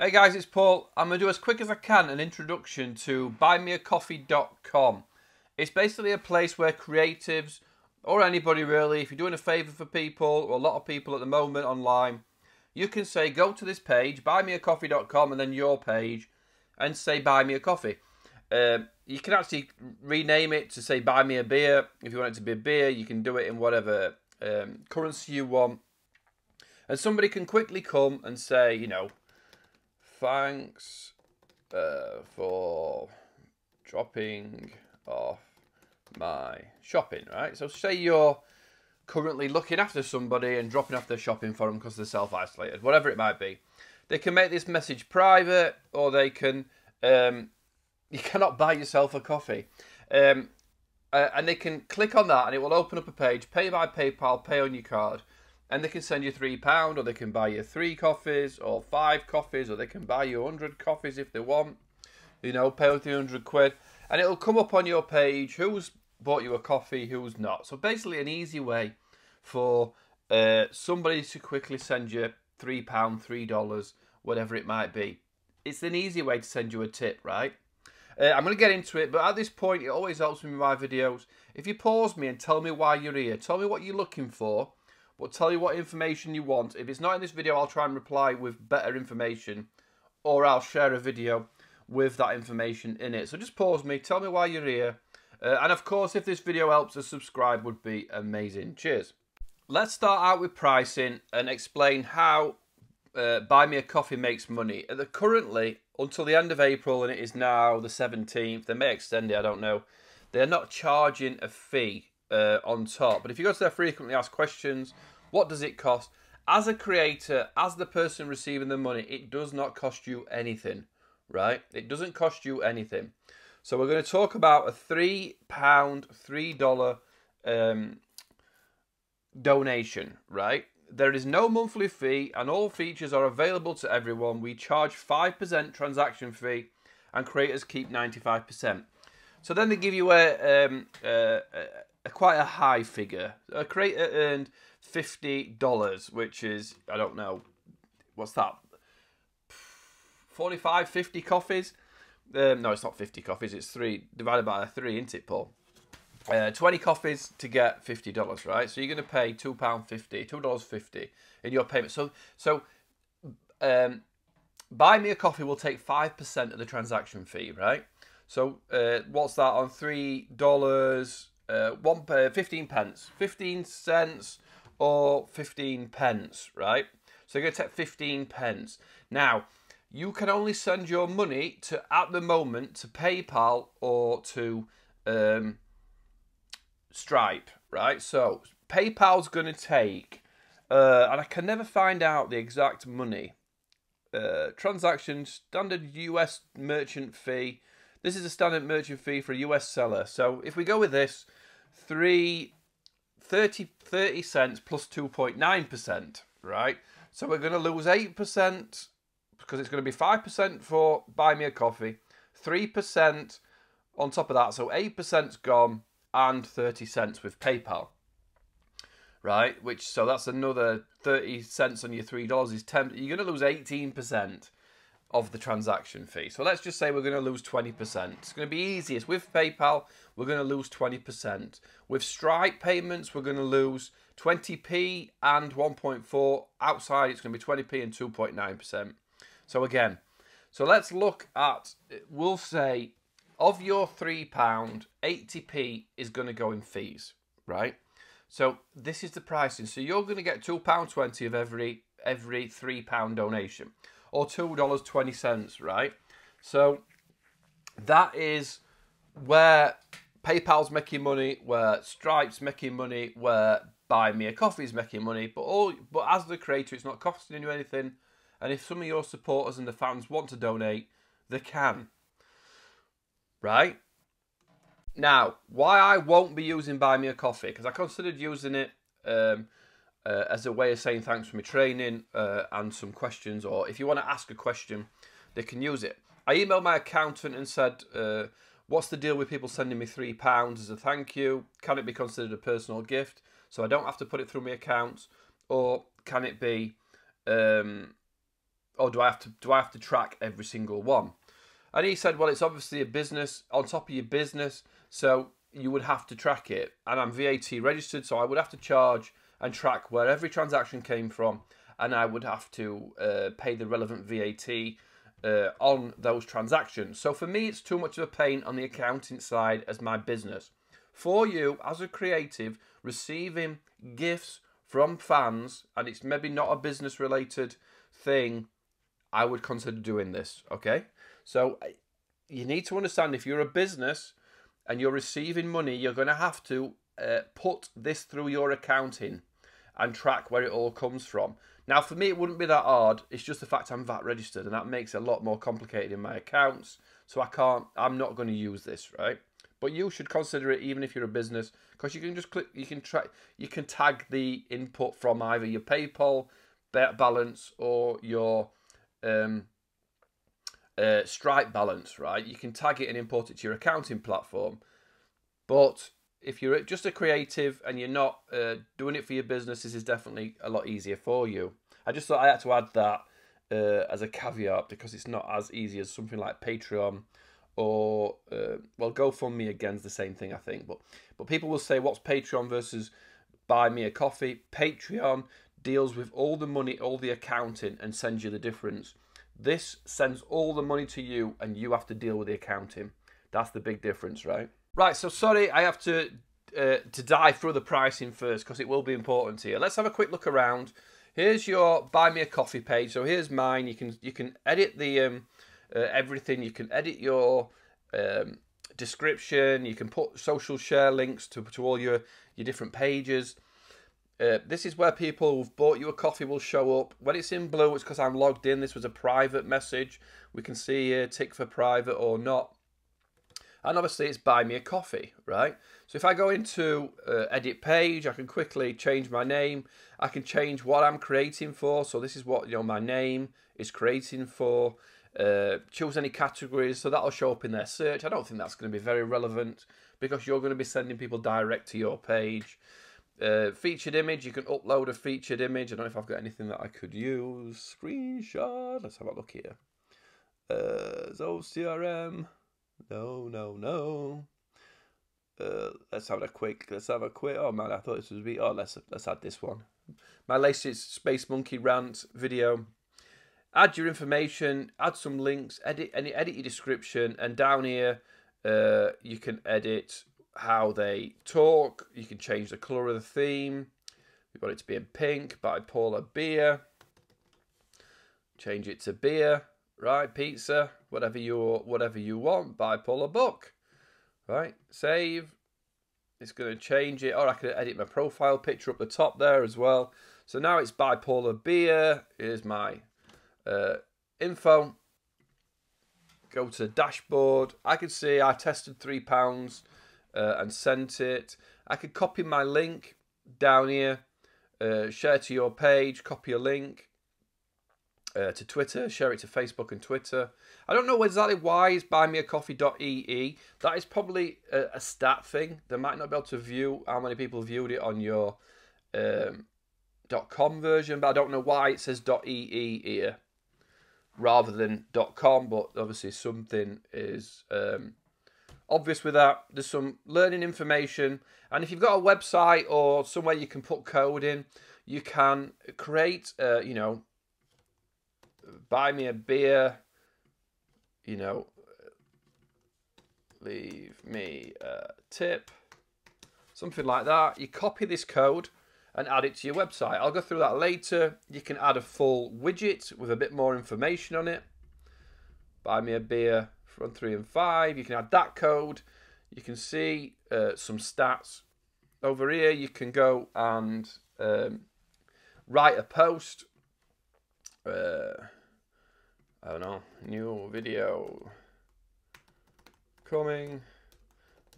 Hey guys, it's Paul. I'm going to do as quick as I can an introduction to buymeacoffee.com. It's basically a place where creatives, or anybody really, if you're doing a favour for people, or a lot of people at the moment online, you can say go to this page, buymeacoffee.com, and then your page, and say buy me a coffee. You can actually rename it to say buy me a beer. If you want it to be a beer, you can do it in whatever currency you want. And somebody can quickly come and say, you know, thanks for dropping off my shopping, right? So say you're currently looking after somebody and dropping off their shopping for them because they're self-isolated, whatever it might be. They can make this message private, or they can, you cannot buy yourself a coffee. And they can click on that and it will open up a page, pay by PayPal, pay on your card. And they can send you £3, or they can buy you 3 coffees, or 5 coffees, or they can buy you 100 coffees if they want. You know, pay £300. And it'll come up on your page who's bought you a coffee, who's not. So basically an easy way for somebody to quickly send you £3, $3, whatever it might be. It's an easy way to send you a tip, right? I'm going to get into it, but at this point, it always helps me with my videos. If you pause me and tell me why you're here, tell me what you're looking for, but tell you what information you want. If it's not in this video, I'll try and reply with better information, or I'll share a video with that information in it. So just pause me, tell me why you're here, and of course, if this video helps, a subscribe would be amazing. Cheers. Let's start out with pricing and explain how Buy Me a Coffee makes money. Currently, until the end of April, and it is now the 17th, they may extend it, I don't know, they're not charging a fee on top. But if you go to their frequently asked questions, what does it cost? As a creator, as the person receiving the money, it does not cost you anything, right? It doesn't cost you anything. So we're going to talk about a £3, $3 donation, right? There is no monthly fee and all features are available to everyone. We charge 5% transaction fee and creators keep 95%. So then they give you quite a high figure. A creator earned $50, which is, I don't know, what's that? 45, 50 coffees? No, it's not 50 coffees, it's 3 divided by 3, isn't it, Paul? 20 coffees to get $50, right? So you're going to pay £2.50, $2.50 in your payment. So Buy Me a Coffee will take 5% of the transaction fee, right? So what's that on $3? 15 pence, 15 cents or 15 pence, right? So you're going to take 15 pence. Now, you can only send your money to, at the moment, to PayPal or to Stripe, right? So PayPal's going to take, and I can never find out the exact money, transaction standard US merchant fee. This is a standard merchant fee for a US seller. So if we go with this, 30 cents plus 2.9%, right? So we're going to lose 8% because it's going to be 5% for Buy Me a Coffee, 3% on top of that. So 8%'s gone and 30 cents with PayPal, right? So that's another 30 cents on your $3 is 10. You're going to lose 18% of the transaction fee. So let's just say we're going to lose 20%. It's going to be easiest. With PayPal, we're going to lose 20%. With Stripe payments, we're going to lose 20p and 1.4. Outside, it's going to be 20p and 2.9%. So again, so let's look at, we'll say, of your £3, 80p is going to go in fees, right? So this is the pricing. So you're going to get £2.20 of every £3 donation, or $2.20, right? So that is where PayPal's making money, where Stripe's making money, where Buy Me a Coffee's making money. But as the creator, it's not costing you anything. And if some of your supporters and the fans want to donate, they can. Right? Now, why I won't be using Buy Me a Coffee, because I considered using it as a way of saying thanks for my training and some questions, or if you want to ask a question, they can use it. I emailed my accountant and said, what's the deal with people sending me £3 as a thank you? Can it be considered a personal gift so I don't have to put it through my account? Or can it be or do I have to track every single one? And he said, well, it's obviously a business on top of your business, so you would have to track it. And I'm VAT registered, so I would have to charge and track where every transaction came from, and I would have to pay the relevant VAT on those transactions. So for me, it's too much of a pain on the accounting side as my business. For you, as a creative, receiving gifts from fans, and it's maybe not a business-related thing, I would consider doing this, okay? So you need to understand, if you're a business and you're receiving money, you're going to have to put this through your accounting and track where it all comes from. Now, for me, it wouldn't be that hard. It's just the fact I'm VAT registered, and that makes it a lot more complicated in my accounts. So I'm not going to use this, right? But you should consider it even if you're a business, because you can just click, you can tag the input from either your PayPal balance or your Stripe balance, right? You can tag it and import it to your accounting platform. But if you're just a creative and you're not doing it for your business, this is definitely a lot easier for you. I just thought I had to add that as a caveat, because it's not as easy as something like Patreon or, well, GoFundMe again's the same thing, I think. But people will say, what's Patreon versus Buy Me a Coffee? Patreon deals with all the money, all the accounting, and sends you the difference. This sends all the money to you, and you have to deal with the accounting. That's the big difference, right? Right, so sorry, I have to dive through the pricing first, because it will be important here. Let's have a quick look around. Here's your Buy Me a Coffee page. So here's mine. You can edit the everything. You can edit your description. You can put social share links to all your different pages. This is where people who've bought you a coffee will show up. When it's in blue, it's because I'm logged in. This was a private message. We can see here, tick for private or not. And obviously it's Buy Me a Coffee, right? So if I go into edit page, I can quickly change my name. I can change what I'm creating for. So this is what, you know, my name is creating for. Choose any categories, so that'll show up in their search. I don't think that's going to be very relevant, because you're going to be sending people direct to your page. Featured image, you can upload a featured image. I don't know if I've got anything that I could use. Screenshot, let's have a look here. Zoho CRM. No. Let's have a quick. Oh man, I thought this would be. Oh, let's add this one. My latest Space Monkey rant video. Add your information. Add some links. Edit your description. And down here, you can edit how they talk. You can change the colour of the theme. We want it to be in pink. Bipolar beer. Change it to beer. Right, pizza, whatever you want. Bipolar book, right? Save. It's going to change it, or I can edit my profile picture up the top there as well. So now it's bipolar beer. Here's my info. Go to the dashboard. I can see I tested £3 and sent it. I could copy my link down here, share to your page, copy a link. To Twitter, share it to Facebook and Twitter. I don't know exactly why it's buymeacoffee.ee. That is probably a stat thing. They might not be able to view how many people viewed it on your .com version, but I don't know why it says .ee here rather than .com, but obviously something is obvious with that. There's some learning information, and if you've got a website or somewhere you can put code in, you can create, you know, buy me a beer, you know, leave me a tip, something like that. You copy this code and add it to your website. I'll go through that later. You can add a full widget with a bit more information on it. Buy me a beer from 3 and 5. You can add that code. You can see some stats. Over here, you can go and write a post. I don't know, new video coming.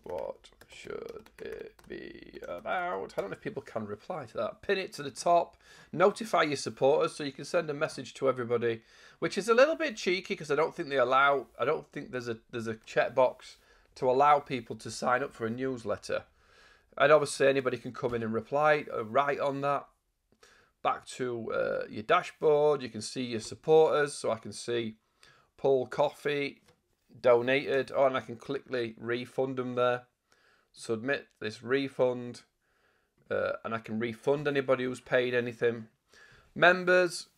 What should it be about? I don't know if people can reply to that. Pin it to the top. Notify your supporters, so you can send a message to everybody, which is a little bit cheeky because I don't think there's a checkbox to allow people to sign up for a newsletter. And obviously anybody can come in and reply, write on that. back to your dashboard. You can see your supporters, so I can see Paul Coffee donated. Oh, and I can quickly refund them there. Submit this refund, and I can refund anybody who's paid anything. Members,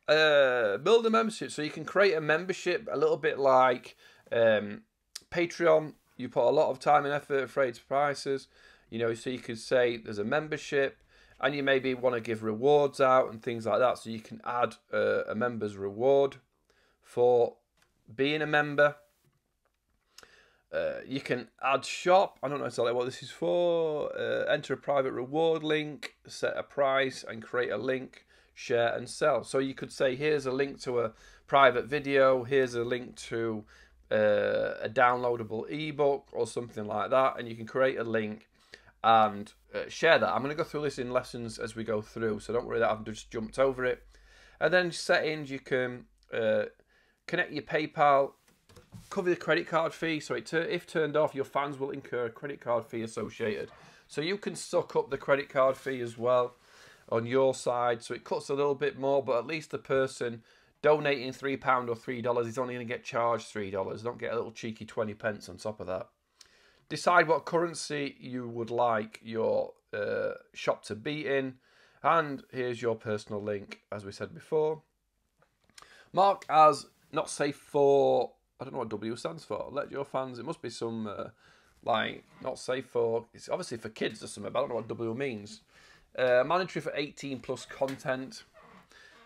build a membership. So you can create a membership a little bit like Patreon. You put a lot of time and effort for its prices. You know, so you could say there's a membership, and you maybe want to give rewards out and things like that. So you can add a member's reward for being a member. You can add shop. I don't know exactly what this is for. Enter a private reward link, set a price, and create a link, share and sell. So you could say, here's a link to a private video. Here's a link to a downloadable ebook or something like that. And you can create a link and share that. I'm going to go through this in lessons as we go through, so don't worry that I've just jumped over it. And then settings, you can connect your PayPal, cover the credit card fee. So if turned off, your fans will incur a credit card fee associated. So you can suck up the credit card fee as well on your side. So it cuts a little bit more, but at least the person donating £3 or $3 is only going to get charged $3. Don't get a little cheeky 20 pence on top of that. Decide what currency you would like your shop to be in. And here's your personal link, as we said before. Mark as not safe for, I don't know what W stands for. Let your fans, it must be some, like, not safe for, it's obviously for kids or something, but I don't know what W means. Mandatory for 18+ content.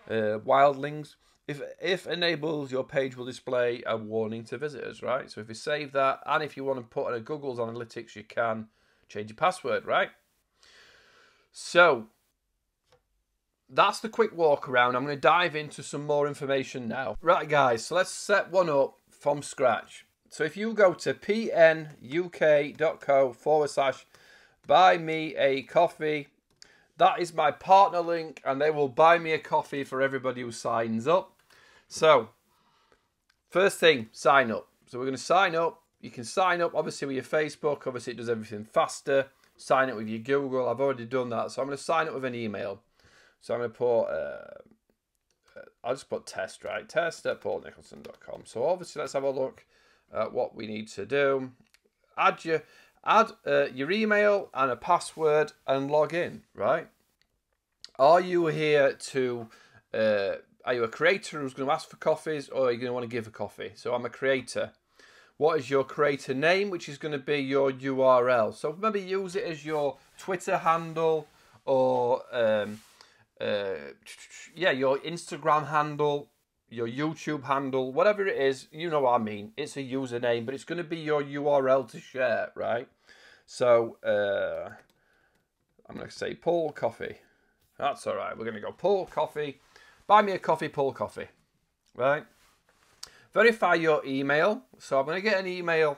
Wildlings. If enables, your page will display a warning to visitors, right? So if you save that, and if you want to put in a Google's Analytics, you can change your password, right? So that's the quick walk around. I'm going to dive into some more information now. Right, guys, so let's set one up from scratch. So if you go to pnuk.co/buy-me-a-coffee, that is my partner link, and they will buy me a coffee for everybody who signs up. So, first thing, sign up. So we're going to sign up. You can sign up, obviously, with your Facebook. Obviously, it does everything faster. Sign up with your Google. I've already done that. So I'm going to sign up with an email. So I'm going to put, I'll just put test, right? test@paulnicholson.com. So obviously, let's have a look at what we need to do. Add your email and a password and log in, right? Are you here to, are you a creator who's going to ask for coffees, or are you going to want to give a coffee? So I'm a creator. What is your creator name, which is going to be your URL? So maybe use it as your Twitter handle, or yeah, your Instagram handle, your YouTube handle, whatever it is, you know what I mean. It's a username, but it's going to be your URL to share, right? So I'm going to say Paul Coffee. That's all right. We're going to go Paul Coffee. Buy me a coffee, Paul Coffee. Right? Verify your email. So I'm going to get an email,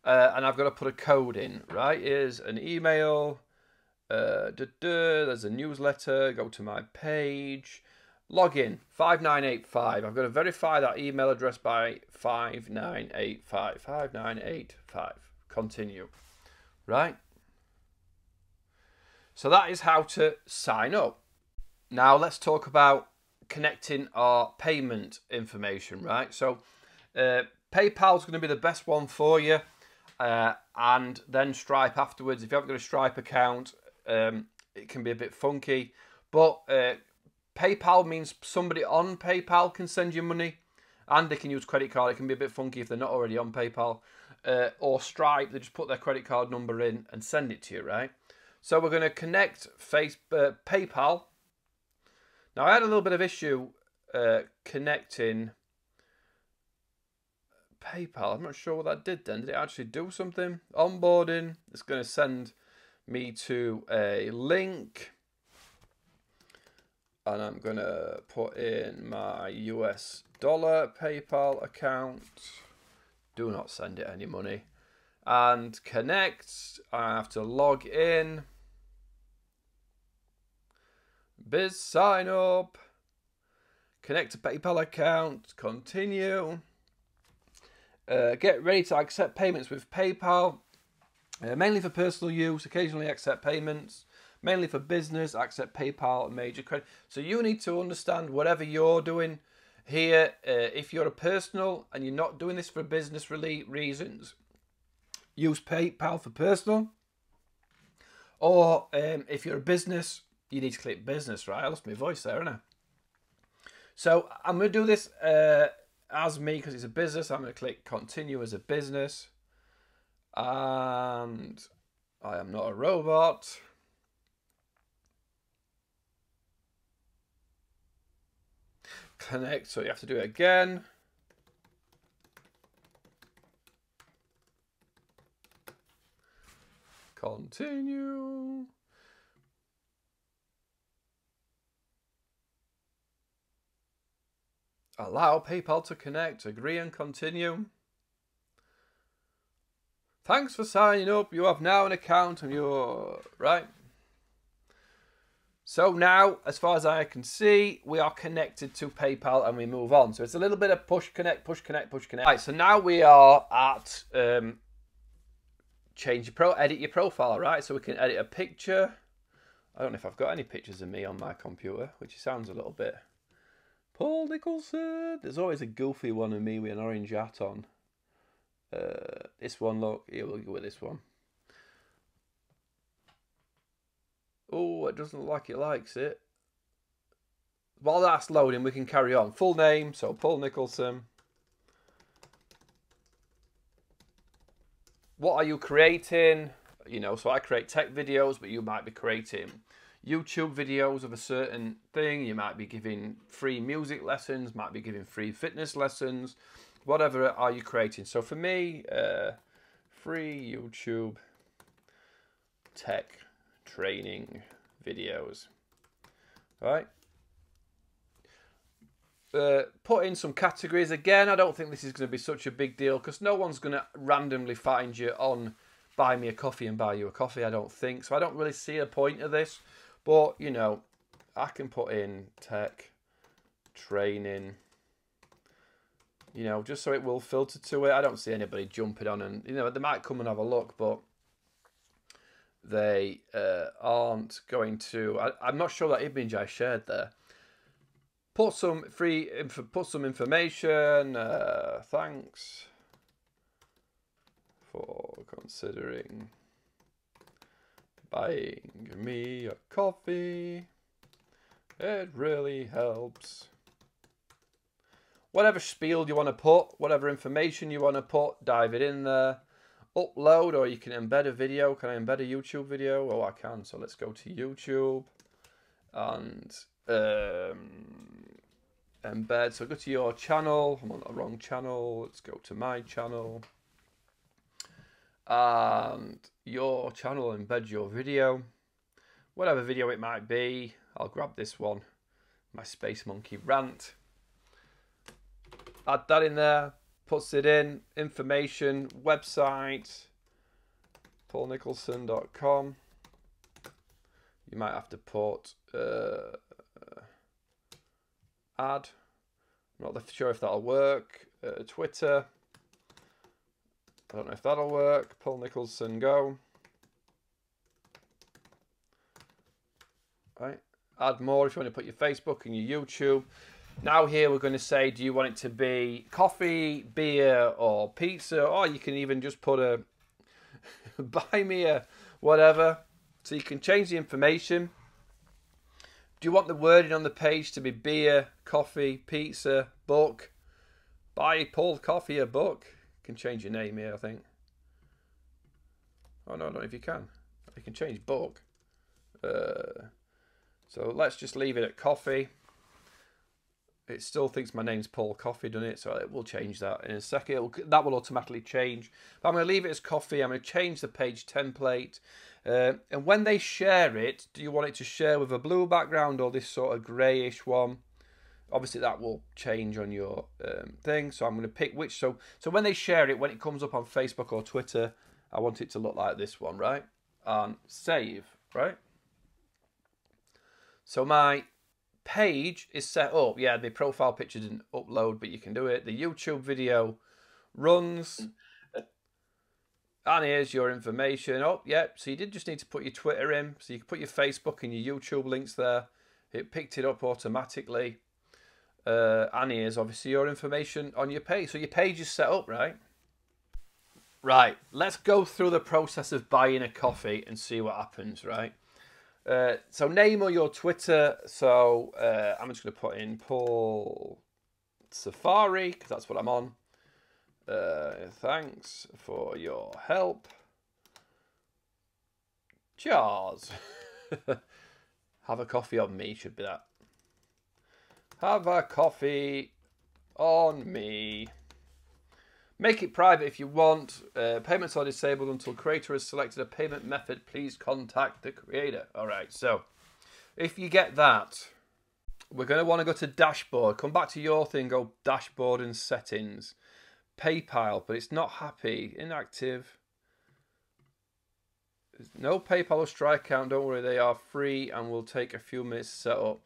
and I've got to put a code in. Right? Here's an email. There's a newsletter. Go to my page. Login 5985. I've got to verify that email address by 5985. 5985. Continue. Right? So that is how to sign up. Now let's talk about connecting our payment information, right? So PayPal is going to be the best one for you, and then Stripe afterwards. If you haven't got a Stripe account, it can be a bit funky, but PayPal means somebody on PayPal can send you money, and they can use credit card. It can be a bit funky if they're not already on PayPal. Or Stripe, they just put their credit card number in and send it to you, right? So we're going to connect PayPal. Now, I had a little bit of issue connecting PayPal. I'm not sure what that did then. Did it actually do something? Onboarding. It's going to send me to a link. And I'm going to put in my US dollar PayPal account. Do not send it any money. And connect. I have to log in. Biz sign up. Connect to PayPal account. Continue. Get ready to accept payments with PayPal. Mainly for personal use. Occasionally accept payments. mainly for business, accept PayPal and major credit. So you need to understand whatever you're doing here. If you're a personal and you're not doing this for business reasons, use PayPal for personal. Or if you're a business, you need to click business, right? I lost my voice there, haven't I? So I'm going to do this as me because it's a business. I'm going to click continue as a business. And I am not a robot. Connect, so you have to do it again. Continue. Allow PayPal to connect. Agree and continue. Thanks for signing up. You have now an account and you're right. So now, as far as I can see, we are connected to PayPal and we move on. So it's a little bit of push, connect, push, connect, push, connect. Right, so now we are at edit your profile, right? So we can edit a picture. I don't know if I've got any pictures of me on my computer, which sounds a little bit Paul Nicholson. There's always a goofy one of me with an orange hat on. This one, look, here we'll go with this one. Oh, it doesn't look like it likes it. While that's loading, we can carry on. Full name, so Paul Nicholson. What are you creating? You know, so I create tech videos, but you might be creating YouTube videos of a certain thing. You might be giving free music lessons, might be giving free fitness lessons. Whatever are you creating? So for me, free YouTube tech training videos, right? Put in some categories. Again, I don't think this is going to be such a big deal because no one's going to randomly find you on Buy Me a Coffee and buy you a coffee. I don't think so. I don't really see a point of this, but you know, I can put in tech training, you know, just so it will filter to it. I don't see anybody jumping on and, you know, they might come and have a look, but they aren't going to. I'm not sure that image I shared there. Put some information. Thanks for considering buying me a coffee. It really helps. Whatever spiel you want to put, whatever information you want to put, dive it in there. Upload, or you can embed a video. Can I embed a YouTube video? Oh, I can. So let's go to YouTube and embed. So go to your channel. I'm on the wrong channel. Let's go to my channel. And your channel, embed your video. Whatever video it might be. I'll grab this one. My Space Monkey rant. Add that in there. Puts it in. Information. Website. paulnicholson.com. You might have to put add. I'm not sure if that'll work. Twitter. I don't know if that'll work. Paul Nicholson, go. Right. Add more if you want to put your Facebook and your YouTube. Now here we're going to say, do you want it to be coffee, beer, or pizza? Or you can even just put a buy me a whatever. So you can change the information. Do you want the wording on the page to be beer, coffee, pizza, book? Buy Paul Coffee a book. You can change your name here, I think. Oh no, I don't know if you can. You can change book. So let's just leave it at coffee. It still thinks my name's Paul Coffee, doesn't it? So it will change that in a second. That will automatically change. But I'm going to leave it as coffee. I'm going to change the page template. And when they share it, do you want it to share with a blue background or this sort of greyish one? Obviously, that will change on your thing. So I'm going to pick which. So when they share it, when it comes up on Facebook or Twitter, I want it to look like this one, right? Save, right? So my page is set up. Yeah, the profile picture didn't upload, but you can do it. The YouTube video runs. And here's your information. Oh, yeah, so you did just need to put your Twitter in. So you can put your Facebook and your YouTube links there. It picked it up automatically. And here's obviously your information on your page. So your page is set up, right? Right, let's go through the process of buying a coffee and see what happens, right? So name or your Twitter. So I'm just going to put in Paul Safari, because that's what I'm on. Thanks for your help. Cheers. Have a coffee on me, should be that. Have a coffee on me. Make it private if you want. Payments are disabled until creator has selected a payment method. Please contact the creator. All right, so if you get that, we're going to want to go to dashboard. Come back to your thing, go dashboard and settings. PayPal, but it's not happy. Inactive. There's no PayPal or Stripe account. Don't worry, they are free and will take a few minutes to set up.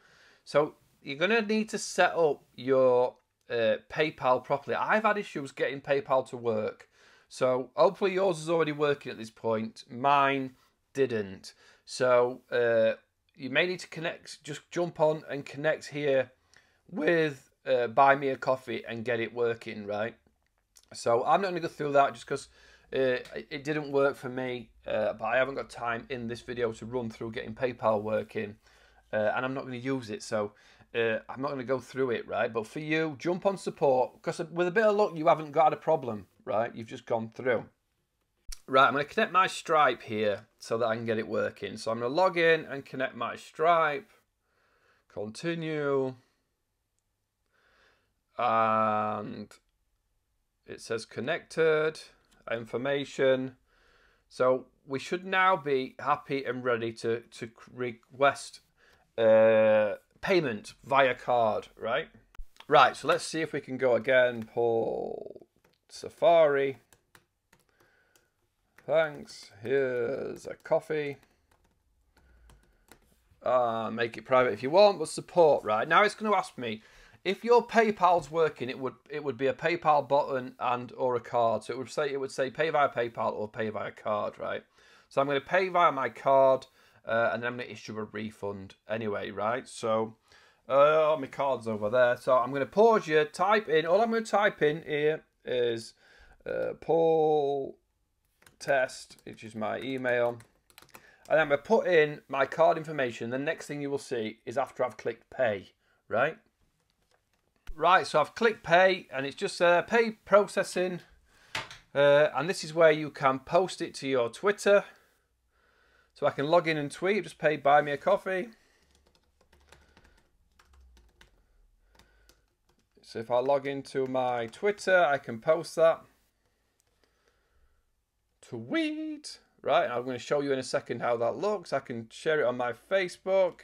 So you're going to need to set up your PayPal properly. I've had issues getting PayPal to work. So hopefully yours is already working at this point. Mine didn't. So you may need to connect. Just jump on and connect here with Buy Me a Coffee and get it working, right? So I'm not going to go through that just because it didn't work for me, but I haven't got time in this video to run through getting PayPal working, and I'm not going to use it, so I'm not going to go through it, right? But for you, jump on support, because with a bit of luck, you haven't got a problem, right? You've just gone through. Right, I'm going to connect my Stripe here so that I can get it working. So I'm going to log in and connect my Stripe, continue, and it says connected, information. So we should now be happy and ready to request payment via card, right? Right, so let's see if we can go again. Paul Safari. Thanks. Here's a coffee. Make it private if you want, but support, right? Now it's going to ask me, if your PayPal's working, it would be a PayPal button and or a card. So it would say pay via PayPal or pay via card, right? So I'm going to pay via my card, and then I'm going to issue a refund anyway, right? So my card's over there. So I'm going to pause you, type in. All I'm going to type in here is Paul Test, which is my email, and I'm going to put in my card information. The next thing you will see is after I've clicked pay, right? Right, so I've clicked pay and it's just pay processing, and this is where you can post it to your Twitter. So I can log in and tweet, just pay buy me a coffee. So if I log into my Twitter, I can post that. Tweet, right? And I'm going to show you in a second how that looks. I can share it on my Facebook.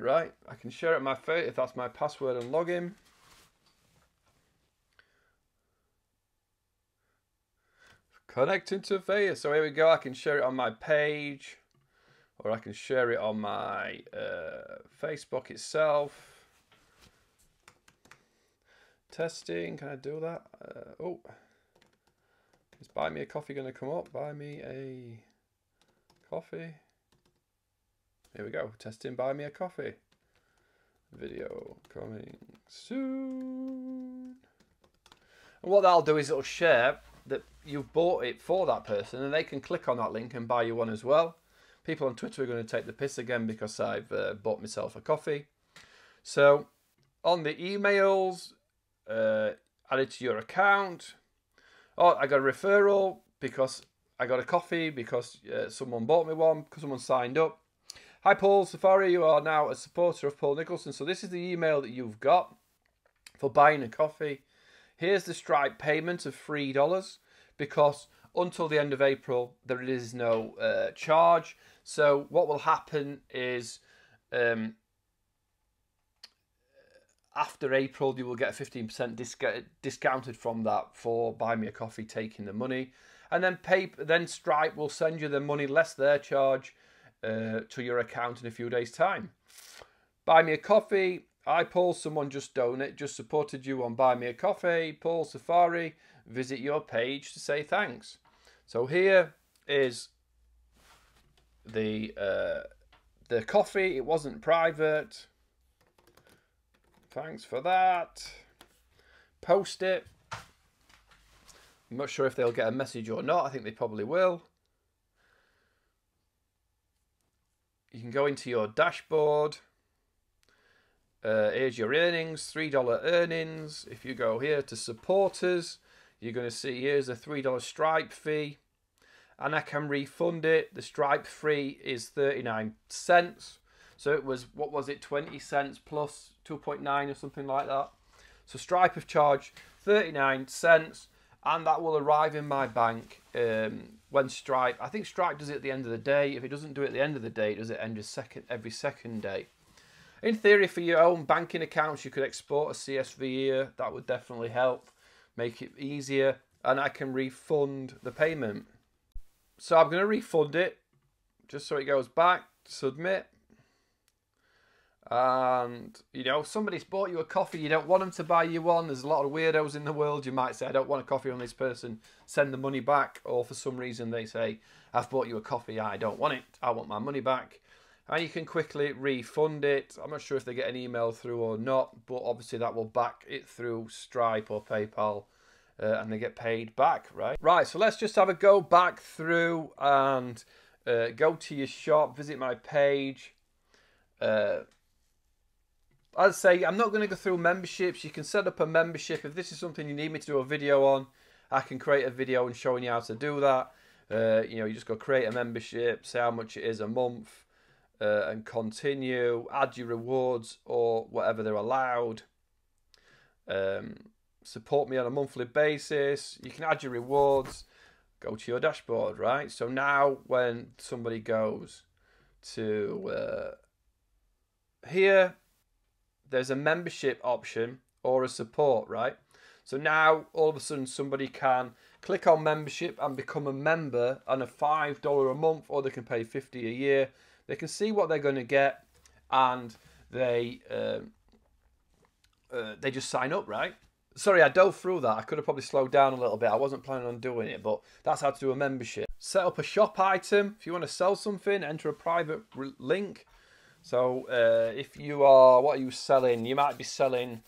Right, I can share it on my face if that's my password and login. Connecting to Face. So here we go. I can share it on my page, or I can share it on my Facebook itself. Testing. Can I do that? Oh, is Buy Me a Coffee going to come up? Buy me a coffee. Here we go. Testing Buy Me a Coffee. Video coming soon. And what that'll do is it'll share that you've bought it for that person, and they can click on that link and buy you one as well. People on Twitter are going to take the piss again because I've bought myself a coffee. So on the emails, add it to your account. Oh, I got a referral because I got a coffee because someone bought me one, because someone signed up. Hi Paul Safari, you are now a supporter of Paul Nicholson. So this is the email that you've got for buying a coffee. Here's the Stripe payment of $3 because until the end of April there is no charge. So what will happen is after April you will get 15% discounted from that for Buy Me a Coffee taking the money. And then Stripe will send you the money less their charge to your account in a few days' time. Buy me a coffee. Hi Paul, someone just supported you on Buy Me a Coffee. Paul Safari, visit your page to say thanks. So here is the coffee. It wasn't private. Thanks for that. Post it. I'm not sure if they'll get a message or not. I think they probably will. You can go into your dashboard. Here's your earnings, $3 earnings. If you go here to supporters, you're going to see here's a $3 Stripe fee. And I can refund it. The Stripe fee is 39 cents. So it was, what was it, 20 cents plus 2.9 or something like that. So Stripe have charged 39 cents. And that will arrive in my bank when Stripe, I think Stripe does it at the end of the day. If it doesn't do it at the end of the day, it does it every second day. In theory, for your own banking accounts, you could export a CSV here. That would definitely help, make it easier. And I can refund the payment. So I'm going to refund it, just so it goes back, submit. And, you know, somebody's bought you a coffee, you don't want them to buy you one. There's a lot of weirdos in the world. You might say, I don't want a coffee on this person, send the money back. Or for some reason they say, I've bought you a coffee, I don't want it, I want my money back. And you can quickly refund it. I'm not sure if they get an email through or not, but obviously that will back it through Stripe or PayPal, and they get paid back, right? Right, so let's just have a go back through and go to your shop, visit my page. As I say, I'm not going to go through memberships. You can set up a membership. If this is something you need me to do a video on, I can create a video and showing you how to do that. You know, you just go create a membership, say how much it is a month, and continue, add your rewards or whatever they're allowed. Support me on a monthly basis. You can add your rewards, go to your dashboard, right? So now when somebody goes to here, there's a membership option or a support, right? So now all of a sudden somebody can click on membership and become a member on a $5 a month, or they can pay $50 a year. They can see what they're going to get, and they just sign up, right? Sorry, I dove through that. I could have probably slowed down a little bit. I wasn't planning on doing it, but that's how to do a membership. Set up a shop item. If you want to sell something, enter a private link. So if you are, what are you selling? You might be selling,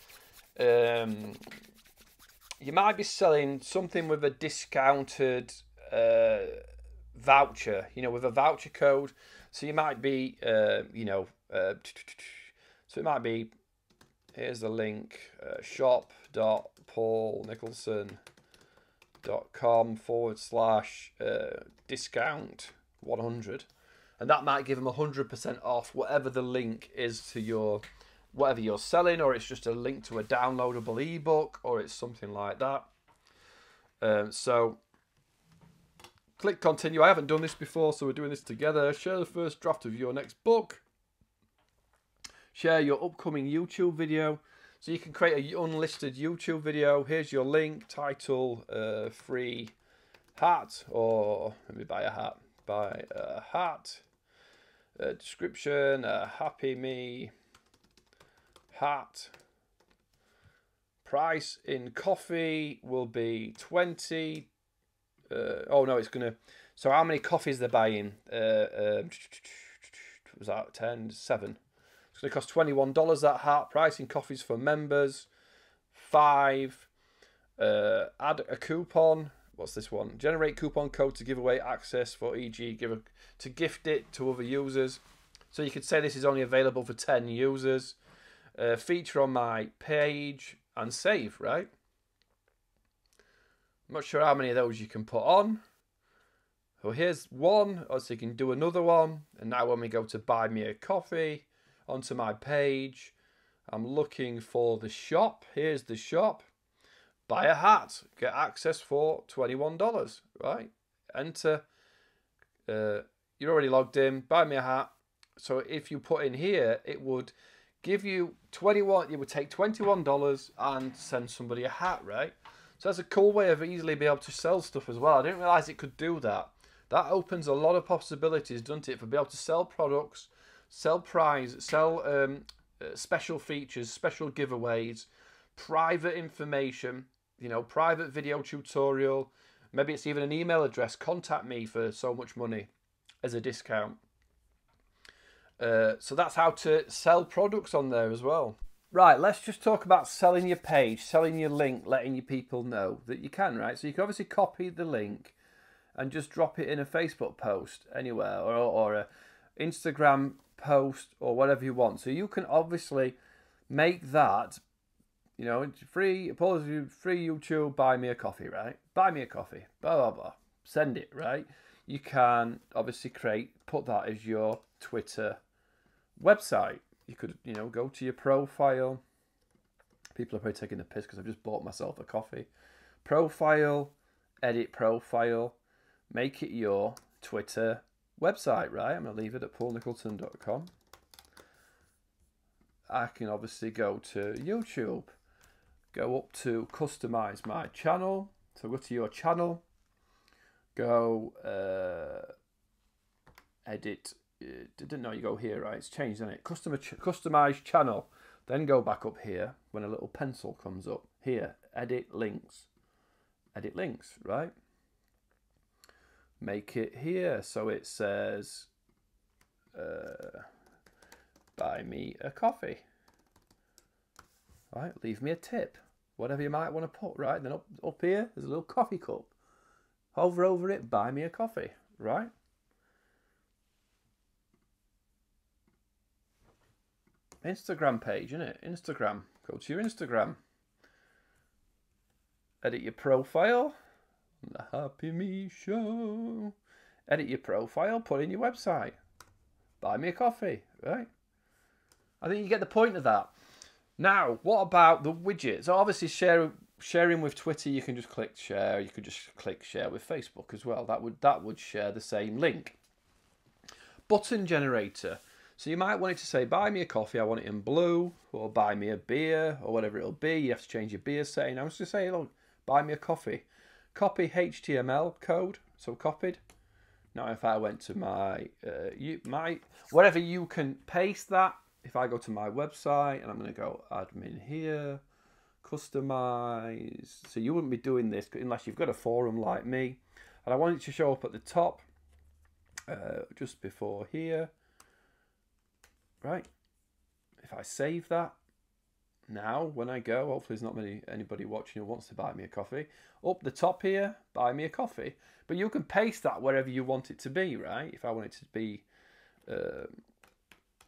something with a discounted voucher, you know, with a voucher code. So you might be, so it might be, here's the link, shop.paulnicholson.com/discount 100. And that might give them 100% off whatever the link is to your, whatever you're selling, or it's just a link to a downloadable ebook, or it's something like that. So click continue. I haven't done this before, so we're doing this together. Share the first draft of your next book. Share your upcoming YouTube video. So you can create an unlisted YouTube video. Here's your link, title, free hat, or let me buy a hat. Buy a hat. Description, happy me hat. Price in coffee will be 20. Oh no, it's gonna. So how many coffees they're buying? Was that 10? 7. It's gonna cost $21. That hat. Price in coffees for members 5. Add a coupon. What's this one? Generate coupon code to give away access for, e.g., to gift it to other users. So you could say this is only available for 10 users. Feature on my page and save, right? I'm not sure how many of those you can put on. So here's one, so you can do another one. And now when we go to buy me a coffee onto my page, I'm looking for the shop. Here's the shop. Buy a hat, get access for $21, right? Enter, you're already logged in, buy me a hat. So if you put in here, it would give you it would take $21 and send somebody a hat, right? So that's a cool way of easily be able to sell stuff as well. I didn't realize it could do that. That opens a lot of possibilities, doesn't it, for being able to sell products, sell special features, special giveaways, private information, you know, private video tutorial. Maybe it's even an email address. Contact me for so much money as a discount. So that's how to sell products on there as well. Right, let's just talk about selling your page, selling your link, letting your people know that you can, right? So you can obviously copy the link and just drop it in a Facebook post anywhere, or a Instagram post, or whatever you want. So you can obviously make that, you know, free YouTube, buy me a coffee, right? Buy me a coffee, blah, blah, blah. Send it, right? You can obviously put that as your Twitter website. You could, you know, go to your profile. People are probably taking the piss because I've just bought myself a coffee. Profile, edit profile, make it your Twitter website, right? I'm going to leave it at paulnicholson.com. I can obviously go to YouTube, go up to customize my channel. So go to your channel, go edit. Didn't know you go here, right? It's changed, isn't it? Customize channel. Then go back up here when a little pencil comes up. Here, edit links. Edit links, right? Make it here so it says buy me a coffee. Right, leave me a tip. Whatever you might want to put, right? Then up here, there's a little coffee cup. Hover over it, buy me a coffee, right? Instagram page, isn't it? Instagram. Go to your Instagram. Edit your profile. The Happy Me Show. Edit your profile. Put in your website. Buy me a coffee, right? I think you get the point of that. Now, what about the widget? So obviously sharing with Twitter, you can just click share. You could just click share with Facebook as well. That would share the same link. Button generator. So you might want it to say, buy me a coffee, I want it in blue, or buy me a beer, or whatever it'll be. You have to change your beer setting. I was just say, look, buy me a coffee. Copy HTML code, so copied. Now if I went to my whatever, you can paste that. If I go to my website, and I'm going to go admin here, customize. So you wouldn't be doing this unless you've got a forum like me. And I want it to show up at the top, just before here. Right, if I save that, now when I go, hopefully there's not anybody watching who wants to buy me a coffee. Up the top here, buy me a coffee. But you can paste that wherever you want it to be, right? If I want it to be, if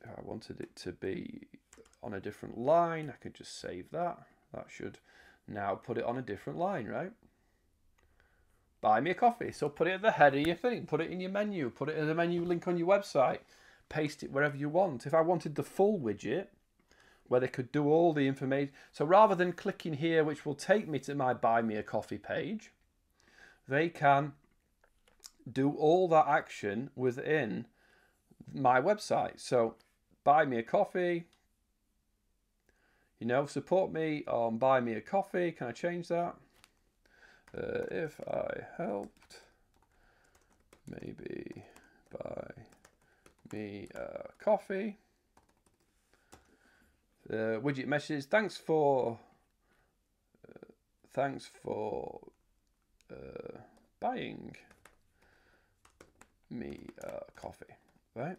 I wanted it to be on a different line, I could just save that. That should now put it on a different line, right? Buy me a coffee. So put it at the head of your thing, put it in your menu, put it as a menu link on your website. Paste it wherever you want. If I wanted the full widget where they could do all the information, so rather than clicking here, which will take me to my buy me a coffee page, they can do all that action within my website. So buy me a coffee, you know, support me on buy me a coffee. Can I change that? If I helped, maybe buy me a coffee. Widget message. Thanks for buying me a coffee. Right.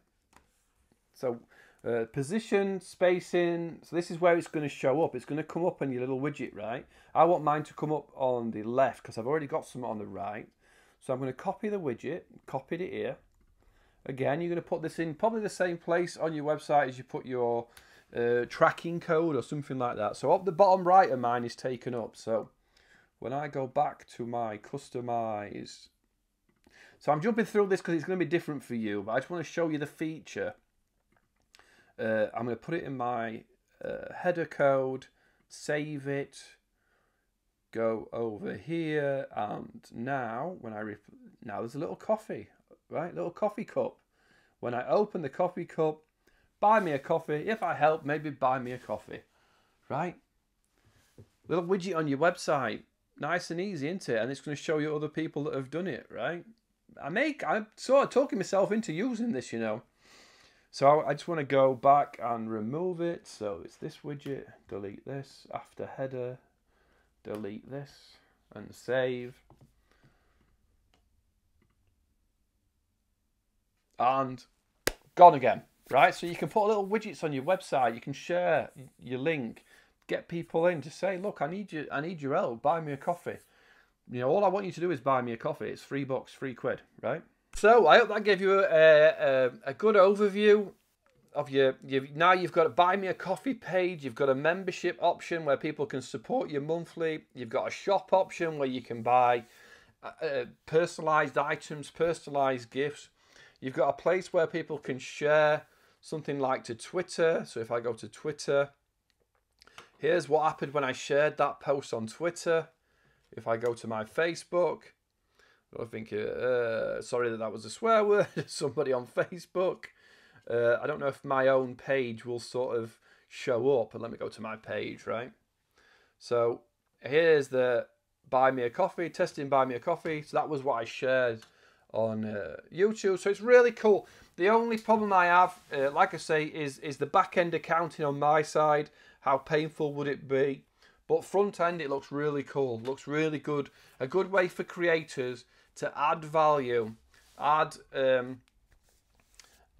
So position, spacing. So this is where it's going to show up. It's going to come up on your little widget, right? I want mine to come up on the left because I've already got some on the right. So I'm going to copy the widget. Copied it here. Again, you're going to put this in probably the same place on your website as you put your tracking code or something like that. So up the bottom right of mine is taken up. So when I go back to my customize, so I'm jumping through this because it's going to be different for you, but I just want to show you the feature. I'm going to put it in my header code, save it, go over here, and now when now there's a little coffee. Right, little coffee cup. When I open the coffee cup, buy me a coffee. If I help, maybe buy me a coffee. Right? Little widget on your website. Nice and easy, isn't it? And it's going to show you other people that have done it, right? I'm sort of talking myself into using this, you know. So I just want to go back and remove it. So it's this widget, delete this, after header, delete this, and save. And gone again, right? So you can put little widgets on your website. You can share your link, get people in to say, look, I need your help. Buy me a coffee. You know, all I want you to do is buy me a coffee. It's $3, £3, right? So I hope that gave you a good overview of now you've got a buy me a coffee page. You've got a membership option where people can support you monthly. You've got a shop option where you can buy personalized items, personalized gifts. You've got a place where people can share something like to Twitter. So if I go to Twitter, here's what happened when I shared that post on Twitter. If I go to my Facebook, I think, sorry that was a swear word, somebody on Facebook. I don't know if my own page will sort of show up. And let me go to my page, right? So here's the buy me a coffee, testing buy me a coffee. So that was what I shared on YouTube. So it's really cool. The only problem I have, like I say, is the back end accounting on my side. How painful would it be? But front end, it looks really cool. Looks really good. A good way for creators to add value, add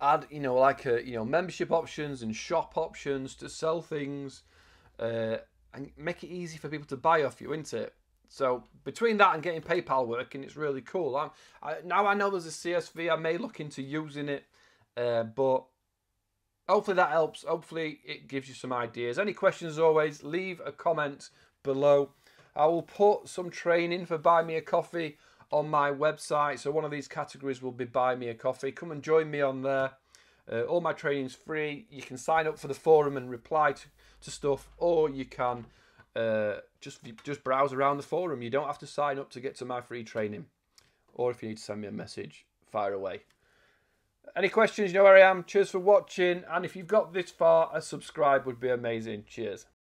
membership options and shop options to sell things, and make it easy for people to buy off you, isn't it? So between that and getting PayPal working, it's really cool. Now I know there's a CSV. I may look into using it, but hopefully that helps. Hopefully it gives you some ideas. Any questions, as always, leave a comment below. I will put some training for Buy Me a Coffee on my website. So one of these categories will be Buy Me a Coffee. Come and join me on there. All my training's free. You can sign up for the forum and reply to stuff, or you can just browse around the forum. You don't have to sign up to get to my free training. Or if you need to send me a message, fire away. Any questions, you know where I am. Cheers for watching. And if you've got this far, a subscribe would be amazing. Cheers.